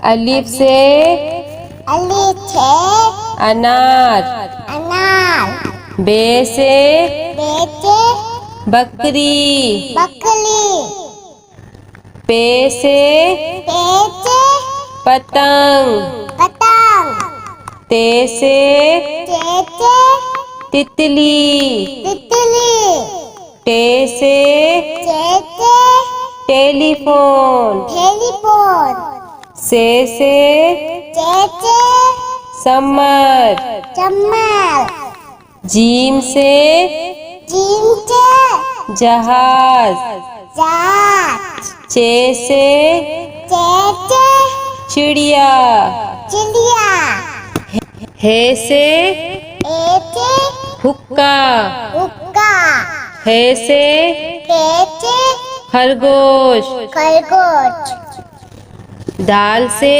अलिफ से अनार। बे से बकरी। पे से पतंग। ते से तितली। टे से टेलीफोन। से समर। जीम से जहाज। चे से चिड़िया। हे से हुक्का। हे से खरगोश। दाल से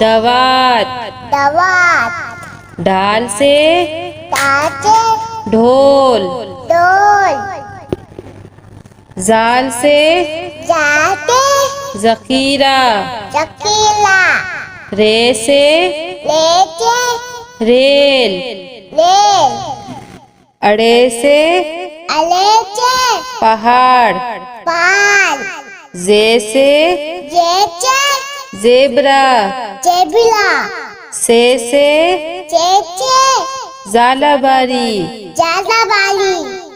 दवात। ढाल से ढोल। जाल से जखीरा। रे से रेल। अड़े से पहाड़। जे से जेबरा। से जालाबारी।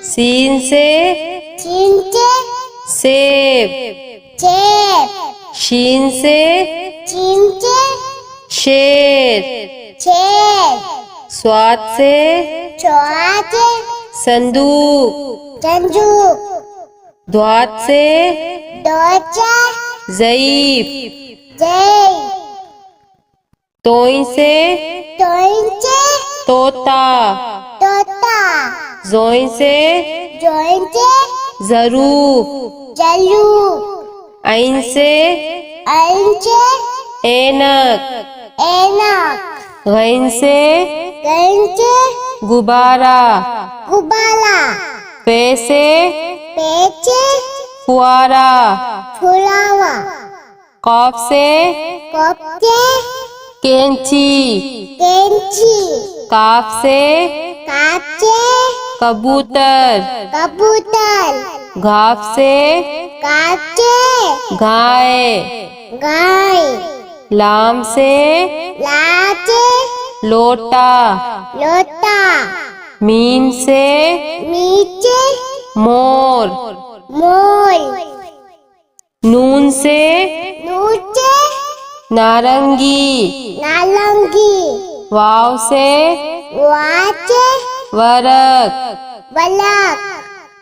सीन से सेब। शीन से शेर। स्वाद से संदूक। द्वात से ज़ईफ। तोई से तोता। जोई से ज़रूफ। ऐन से ऐनक। गैन से गुब्बारा। पे से फुआरा। कॉफ से कैंची। काफ से कबूतर। घाफ से गाय। लाम से लोटा। मीम से मोर। नून से नारंगी। वाव से वरक।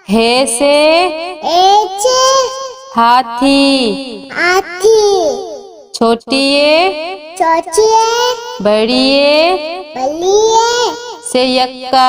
हे से हाथी। छोटिए बड़िए से यक्का।